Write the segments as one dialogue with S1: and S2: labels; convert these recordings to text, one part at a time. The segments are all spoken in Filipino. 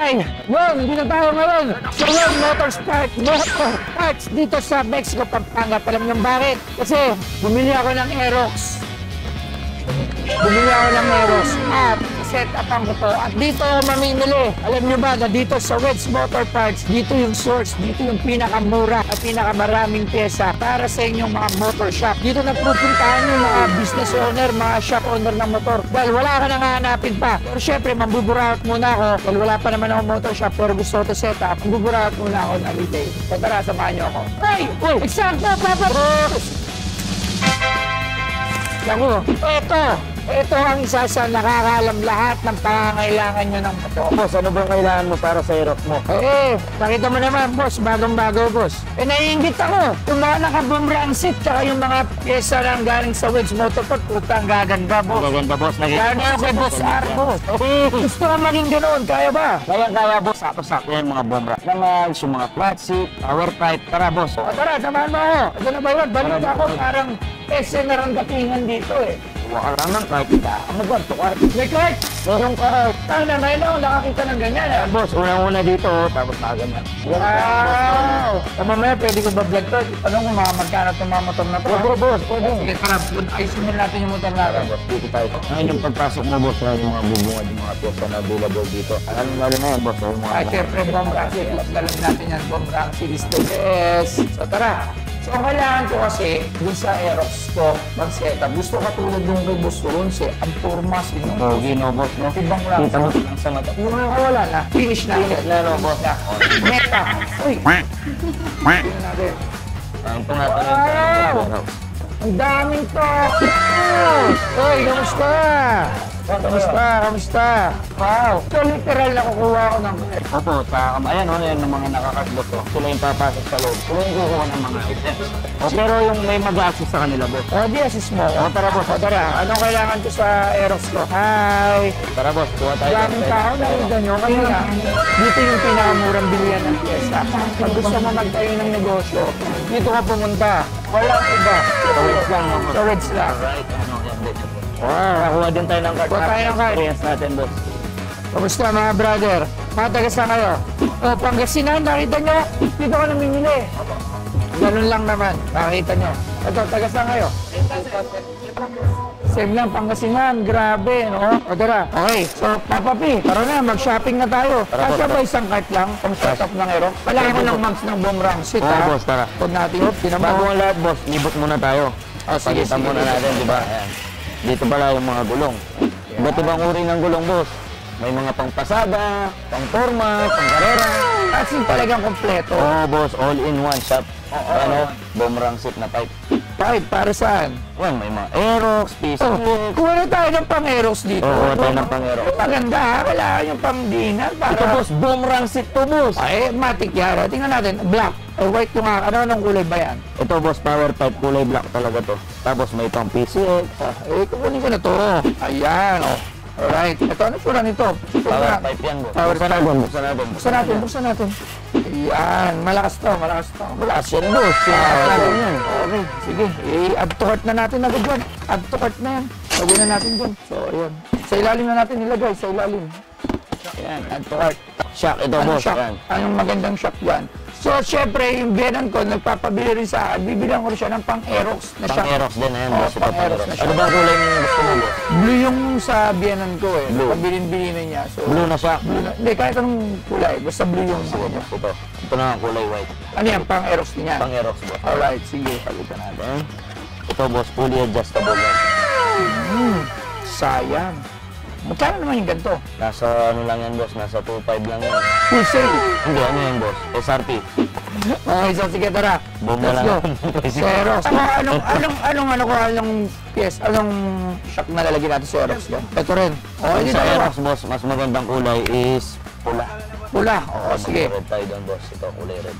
S1: Ay, yun, dito tayo ngayon sa World Motorparts dito sa Mexico, Pampanga. Alam niyo bakit? Kasi bumili ako ng Aerox. At set upan ko to. At dito mamimili. Alam niyo ba na dito sa Wedge Motorparts, dito yung source, dito yung pinakamura at pinakamaraming pyesa para sa inyong mga motor shop. Dito na pupuntahan yung mga business owner, mga shop owner ng motor. Dahil wala ka nang hahanapin pa. Pero syempre, mambuburaot muna ako. Dahil wala pa naman ako motor shop pero gusto ko to set up. Mambuburaot muna ako na retail. So tara, samahan niyo ako. Hey! Uy! Eksakto, Papa Bros! Naku, ito ang isa sa nakakaalam lahat ng pangangailangan nyo ng motor.
S2: Boss, ano bang kailangan mo para sa Aerox mo?
S1: Nakita mo naman, boss, bagong-bago, boss. Naiingit ako. Yung mga naka-boom seat, tsaka yung mga pyesa lang galing sa Wedge Motorport, putang gaganda, boss.
S2: Maganda, boss.
S1: Gano'n ako kay Boss Arbo. Gusto ka maging ganoon, kaya ba?
S2: Kaya, boss. Sakto-sakto yan, mga bomb rack. Naman, yung mga flat seat, power pipe. Tara, boss.
S1: Tara, samahan mo ako. Ito na ba yun? Balik ako, parang SNR ang datingan dito eh.
S2: Waka lang ng kahit kita.
S1: Ano ba ito? May kahit? Yung kahit. Ngayon ako nakakita ng ganyan eh.
S2: Boss, unang-una dito, tapos ganyan.
S1: Wow! Mamaya pwede ko ba-vlog to? Tanong ko magkano itong mga motor na to.
S2: Boss, pwede.
S1: Sige, tara. Ayusin mo natin yung motor natin.
S2: Boss, dito tayo. Ngayon yung pagpasok mo, boss, yung mga bubungad, yung mga pyesa na available dito. Alam mo na yan, boss, yung mga...
S1: Ay, syempre, bomb rack seat. Dalam natin yan, bomb rack seat. Yes! So, tara. So, ang kailangan ko kasi, dun sa Aerox ko, mag-setup. Gusto katulad yung kay Boss Ronce, ang formas, yung
S2: Pogi, no, boss, no?
S1: ibang lang.
S2: Kita mo lang sa mata.
S1: Yung nakawala na, finish na.
S2: No, boss.
S1: Meta. Uy! Tingnan natin.
S2: Ito nga pala
S1: Wow! Ang daming to! Uy, kamusta? Kamusta? Wow! So, literal nakukuha ko ng...
S2: Opo, ayan, yan ng mga nakakasbot ko. Sila yung papasok sa loob. Sila yung kukuha ng mga items. Pero yung may mag-access sa kanila, boss.
S1: Di assist mo. Tara, boss. Tara. Anong kailangan ko sa Aerox ko? Hi!
S2: Tara, boss. Kuha tayo.
S1: Daming tao, nakita nyo. Kanina, dito yung pinakamurang bilihan ng pyesa. Pag gusto mo magtayo ng negosyo, dito ka pumunta. Walang iba.
S2: Tawid lang, no, boss.
S1: Tawid lang.
S2: Right, yan din. Wow, nakuha din tayo ng card.
S1: Kuha tayo ng card.
S2: Experience natin, boss.
S1: Kamusta mga brother? Mga taga saan kayo? Pangasinan, nakita nyo? Dito ka namimili. Ganun lang naman, nakita nyo. Ito, taga saan kayo? Same lang, Pangasinan. Grabe, no? Tara. Okay, so Papa P, tara na, mag-shopping na tayo. Kasi ba isang cart lang? Pang setup ng Aerox? Kailangan ko ng mags ng bomb seat,
S2: Oo, boss, tara.
S1: Huwag natin,
S2: Bago ang lahat, boss, libot muna tayo.
S1: Sige,
S2: Pakita muna natin, di ba? Ayan. Dito pala yung mga gulong. Iba't ibang uri ng gulong, boss. May mga pang-pasada, pang-forma, pang-karera.
S1: As in talagang kompleto.
S2: Oo, boss, all in one shop. Ano? Bombrang seat na type.
S1: Pipe, para saan?
S2: Well, may mga Aerox, PCX.
S1: Kuha na tayo ng pang-Aerox dito.
S2: Oo, tayo ng pang-Aerox.
S1: Maganda ha, kailangan yung pang-dinner.
S2: Ito, boss, bombrang seat to, boss.
S1: Ay, matik yara. Tingnan natin, black. Or white yung nga. Ano anong kulay ba yan?
S2: Ito, boss, power type, kulay black talaga to. Tapos may pang PCX.
S1: Kukunin ko na to. Ayan, oh. Alright. Ito, ano pura nito?
S2: Power pipe yan, boss.
S1: Power
S2: Buksan
S1: pipe.
S2: natin, buksan natin.
S1: Buksan natin. Ayan, malakas to.
S2: Malakas yan, boss. Malakas natin yan.
S1: Okay, sige. I-add to cart na natin agad yan. Add to cart na yan. Lagyan na natin dyan. So, ayan. Sa ilalim na natin nilagay, sa ilalim. Ayan, add to cart.
S2: Shock ito,
S1: Anong
S2: boss.
S1: shock?
S2: Ayan.
S1: Anong magandang shock yan? So, syempre, yung biyanan ko, nagpapabili rin sa akin. Bibilang ko rin siya ng pang-Aerox na shock.
S2: Pang-Aerox din, ayan,
S1: Oo,
S2: boss. Ito,
S1: pang-Aerox
S2: pang-Aerox.
S1: na
S2: Ano ba kulay yung gusto mo, boss?
S1: Blue yung sa biyanan ko eh.
S2: Blue.
S1: Pabilin-bilin na niya. So,
S2: Blue na shock.
S1: blue na. Hindi, kahit anong kulay. Basta blue yung
S2: Sige, boss, ito. Ito na ang kulay white.
S1: Ano yan? Pang-Aerox niya.
S2: Pang-Aerox, boss.
S1: Alright, sige.
S2: Palitan natin. Ito, boss, fully adjustable yan.
S1: Sayang. Magkano naman yung ganito?
S2: Nasa ano lang yan, boss. Nasa 2.5 lang yan.
S1: Full sale.
S2: Hindi, ano yan, boss? SRP.
S1: Okay, so sige, tara.
S2: Boom na
S1: Let's
S2: lang.
S1: go. Sa Aerox. Anong shock na lalagyan natin sa Aerox ko? Ito rin. Okay,
S2: Sa
S1: dito
S2: Aerox, boss, mas magandang kulay is pula.
S1: Pula. Oo, sige.
S2: Red tayo doon, boss. Ito, kulay red.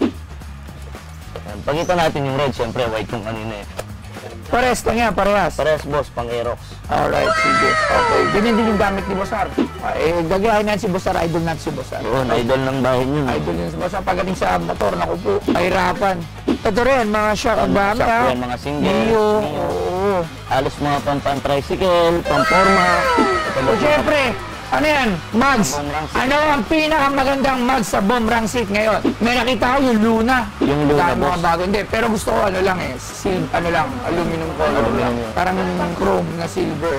S2: Yan. Pagkita natin yung red, siyempre, white yung kanina eh.
S1: Parehas lang yan, parehas.
S2: Parehas, boss, pang Aerox.
S1: Alright, sige. Okay. Ganyan din yung gamit ni Bossar. Gagayahin natin si Bossar. Idol natin si Bossar.
S2: Yun, idol ng bahay yun.
S1: Idol yun si Bossar. Pagdating sa motor, naku po, kahirapan. Ito rin, mga shock. Ang dami
S2: Shock
S1: ha.
S2: yan, mga single.
S1: Dio. Oo.
S2: Halos mga pang-tricycle, pang-forma.
S1: So, syempre, Ano yan? Mugs.
S2: Boomerang seat.
S1: Ano ang pinakamagandang mugs sa Boomerang seat ngayon? May nakita ko yung Luna.
S2: Yung Luna,
S1: Dahil mga
S2: boss.
S1: bago. Hindi, pero gusto ko ano lang eh. Ano lang, aluminum color lang.
S2: Aluminum.
S1: Parang chrome na silver.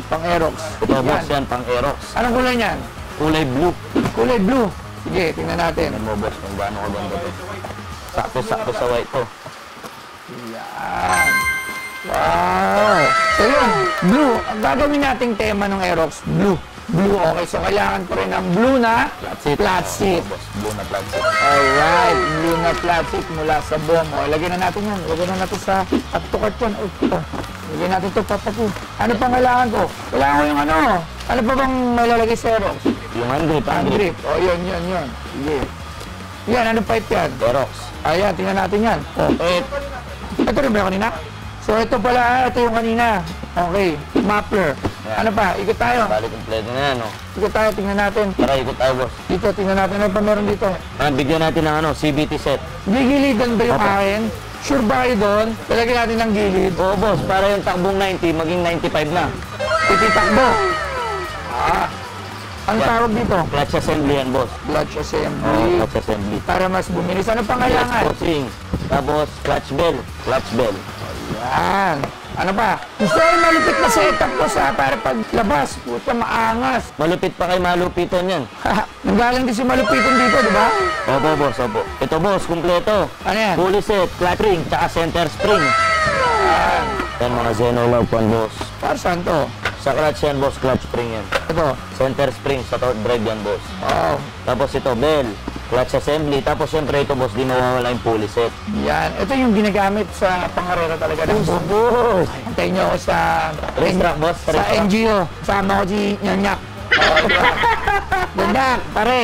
S1: Pang Aerox.
S2: Ito, boss, yan, pang Aerox.
S1: Anong kulay niyan?
S2: Kulay blue.
S1: Kulay blue. Sige, tingnan natin.
S2: Tingnan mo, boss, kung gaano kaganda to. Sakto-sakto sa white to.
S1: Yan. Wow! So yun, blue. Ang gagawin nating tema ng Aerox, blue. Blue, okay. So kailangan ko rin ng blue na flat seat.
S2: Boss, blue na flat seat.
S1: Alright, blue na flat seat mula sa boom. O, lagyan na natin yan. Lagyan na natin sa at-tukart yan. O, ito. Lagyan natin ito, papapu. Ano pang kailangan ko? Kailangan ko yung ano. Ano pa bang malalagay sa Aerox?
S2: Yung handgrip,
S1: Hand grip. O, yun. Sige. Yan, ano pipe yan?
S2: Aerox.
S1: Ayan, tingnan natin yan. O, ito rin ba yung kanina? So, ito pala, ito yung kanina. Okay, muffler.
S2: Yan.
S1: Ano pa? Ikot tayo.
S2: Bali, kompleto na yan, no?
S1: Ikot tayo, tingnan natin.
S2: Tara, ikot tayo, boss.
S1: Dito, tingnan natin. Ano pa meron dito?
S2: Bigyan natin ng ano, CBT set.
S1: Gigilidan ba yung
S2: Opo.
S1: akin? Sure ba kayo doon? Talagyan natin ng gilid.
S2: Oo, boss, para yung takbong 90, maging 95 na.
S1: Ititakbo. Ang
S2: Yan.
S1: tawag dito?
S2: Clutch assembly yan, boss.
S1: Clutch
S2: Oo,
S1: assembly.
S2: clutch assembly.
S1: Para mas bumilis. Ano pang
S2: Clutch
S1: kailangan?
S2: crossing. Tapos, clutch bell. Clutch bell.
S1: Yan. Ano pa? Gusto ko yung malupit na setup ko sa para paglabas. Puta, maangas.
S2: Malupit pa kay malupiton yan.
S1: Nanggaling din si malupitin dito, di ba?
S2: Opo, boss, opo. Ito, boss, kumpleto.
S1: Ano yan?
S2: Fully set, clutch ring, tsaka center spring. Yan, mga Zeno Love pan, boss.
S1: Para saan to?
S2: Sa clutch yan, boss, clutch spring yan.
S1: Ito.
S2: Center spring sa torque drive yan, boss.
S1: Wow.
S2: Tapos ito, bell, clutch assembly. Tapos syempre ito, boss, di mawawala yung fully set.
S1: Yan. Ito yung ginagamit sa pangarera talaga ng boom. Antayin nyo ako sa
S2: Racetrack, boss.
S1: sa
S2: Racetrack.
S1: NGO. Sama ko si Nyanyak. Nyanyak, pare.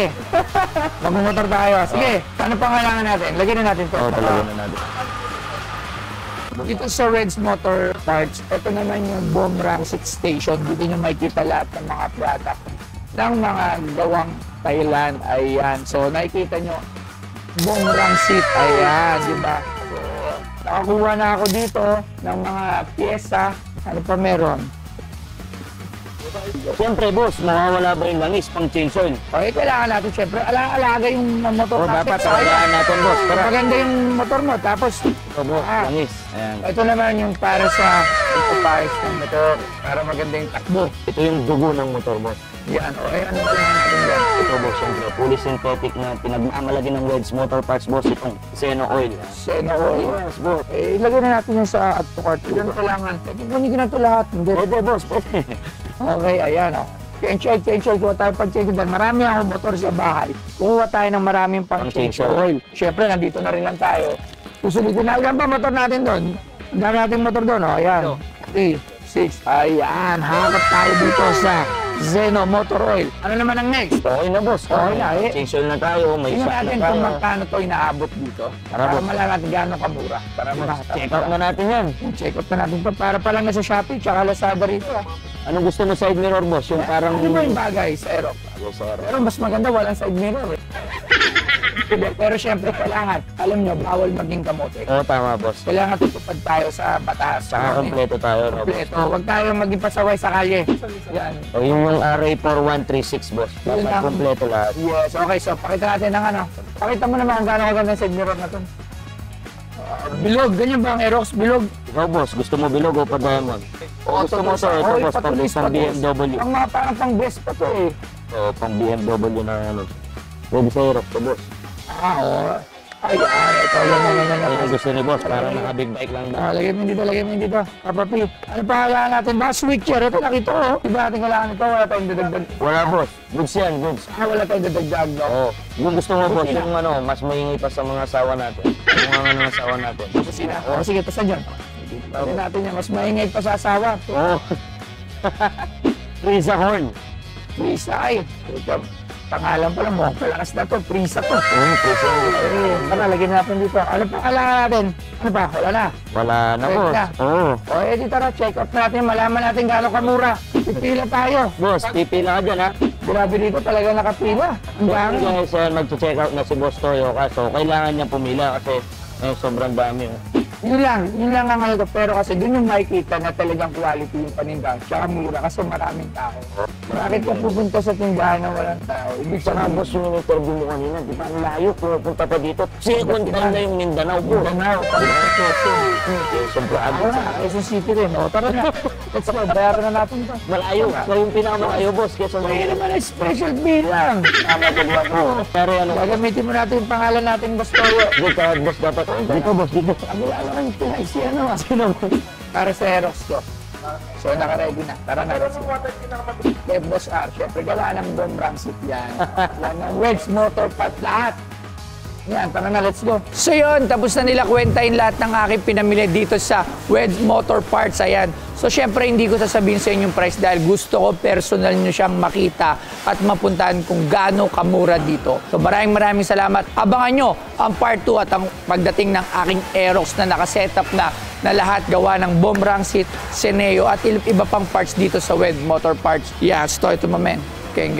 S1: Magmumotor tayo. Sige, ano pang kailangan natin? Lagyan na natin ito.
S2: Oo, talaga na natin.
S1: Dito sa Reds Motor Parts, ito naman yung Boomerang 6 Station. Dito nyo makikita lahat ng mga product ng mga gawang Thailand. Ayan. So, nakikita nyo, Boomerang seat. Ayan, di ba? So, nakakuha na ako dito ng mga pyesa. Ano pa meron?
S2: Siyempre, boss, mawawala ba yung langis pang change oil?
S1: Okay, kailangan natin syempre alaga yung motor
S2: O, dapat
S1: Sayang.
S2: alagaan natin, boss. Tara.
S1: Maganda yung motor mo. Tapos,
S2: Ito, boss, langis. Ayan.
S1: ito naman yung para sa pares ng motor. Para maganda yung takbo.
S2: Ito yung dugo ng motor, boss.
S1: Yan, okay, ano kailangan natin yan?
S2: Ito, boss, siyempre, fully synthetic na pinagmamalagi ng Reds Motor Parts, boss, itong Zeno Oil.
S1: Seno oil.
S2: Yes, boss.
S1: Eh, ilagay na natin yan sa add to cart. Yan kailangan. Kunin ko na ito lahat. Hindi.
S2: Pwede, boss, pwede.
S1: Okay, ayan o. Change oil. Kuha tayo pang change oil. Marami akong motor sa bahay. Kuha tayo ng maraming pang change oil. Siyempre, nandito na rin lang tayo. Susulitin na. Ilan pa motor natin doon? Dami natin motor doon, o. Ayan. 3, 6. Ayan. Hakot tayo dito sa Zeno Motor Oil. Ano naman ang next?
S2: Okay na, boss.
S1: Okay na, eh.
S2: Change oil na tayo. May
S1: Tingnan
S2: shop
S1: natin
S2: na
S1: kung
S2: tayo.
S1: magkano ito inaabot dito.
S2: Tara,
S1: Para
S2: boss.
S1: malaman natin gaano kamura. Para
S2: Check out na natin yan.
S1: Check out na natin ito. Para pa lang nasa Shopee tsaka Lazada rito.
S2: Anong gusto mo side mirror, boss? Yung parang...
S1: Ano ba yung bagay sa Aerox? Pero mas maganda walang side mirror eh. Pero syempre kailangan, alam nyo, bawal maging kamote.
S2: Oo, tama, boss.
S1: Kailangan tutupad tayo sa batas.
S2: Saka kompleto tayo, no, boss?
S1: Kompleto. Huwag tayo maging pasaway sa kalye. Yan.
S2: O yung RA4136, boss.
S1: Yun
S2: Dapat
S1: lang.
S2: kompleto lahat.
S1: Yes, okay. So, pakita natin ng ano. Pakita mo naman kung gaano kaganda ang side mirror na to. Bilog. Ganyan ba ang Aerox? Bilog?
S2: Ikaw, boss, gusto mo bilog o pa diamond? O gusto mo to, ito,
S1: Oy,
S2: boss, pang
S1: patulis.
S2: BMW.
S1: Ang mga parang pang best pa to eh.
S2: O, pang BMW na ano. Pwede sa Europe to, boss.
S1: Oo. Ay, ito. Yan.
S2: Ito yung gusto ni boss, para naka-big bike lang na.
S1: Lagay mo yun dito. Papapi. Ano pa kailangan natin? Ba, switcher. Ito nakita ko. Diba natin kailangan ito? Wala tayong dadagdag.
S2: Wala, boss. Goods yan, goods.
S1: Wala tayong dadagdag, no?
S2: Oo. Yung gusto mo, boss, yung ano, mas maingay pa sa mga asawa natin. Yung mga ano, asawa natin.
S1: Kusina. O, sige, pasan dyan. Pwede natin yan. Mas maingay pa sa asawa.
S2: Oo. Risa Horn.
S1: Prisa ay. Ito, pangalan pa lang mo. Palakas na to. Prisa to.
S2: Oo, Risa Horn.
S1: Eh, tara, lagyan natin dito. Ano pa kailangan natin? Ano pa? Wala na.
S2: Wala na,
S1: Wait
S2: boss.
S1: na.
S2: Oo.
S1: O, edi tara, check up natin. Malaman natin gaano kamura. Pipila tayo.
S2: Boss, pipila ka dyan, ha?
S1: Grabe dito talaga nakapila. Ang dami.
S2: Guys, mag-check out na si Boss Toyoka. So, kailangan niya pumila kasi sobrang dami. Oh.
S1: Yun lang ang ano to. Pero kasi dun yung makikita na talagang quality yung paninda. Tsaka mura kasi maraming tao. Bakit ka pupunta sa tindahan na walang tao? Ibig
S2: Saka
S1: sabihin,
S2: boss, yung interview mo kanina, di ba ang layo, pupunta pa dito. Second time na yung Mindanao, boss.
S1: Mindanao,
S2: Quezon Province.
S1: Quezon City rin. O, tara na. Let's go. Bayaran na natin to.
S2: Malayo. So yung pinakamalayo, boss, Quezon
S1: Kaya naman ay special bilang.
S2: Tama ko ba ko? Pero ano,
S1: Gagamitin mo natin yung pangalan natin, Boss Toyo.
S2: good ka, boss, dapat. Dito, boss, dito.
S1: Kabila naman yung Pinay si ano ah. Sino mo? Para sa Herox ko. So, naka-ready na. Tara na. Let's go. Kay Boss R, syempre galaan ng Don Ramsey yan. Yan ng Wedge Motor Part lahat. Yan, tara na, let's go. So yun, tapos na nila kwentahin lahat ng aking pinamili dito sa Wedge Motor Parts. Ayan. So syempre hindi ko sasabihin sa inyo yung price dahil gusto ko personal nyo siyang makita at mapuntahan kung gaano kamura dito. So maraming salamat. Abangan nyo ang part 2 at ang pagdating ng aking Aerox na nakasetup na lahat gawa ng Bombrang Seat, Seneo at iba pang parts dito sa Wedge Motor Parts. Yeah, story to my man. Geng.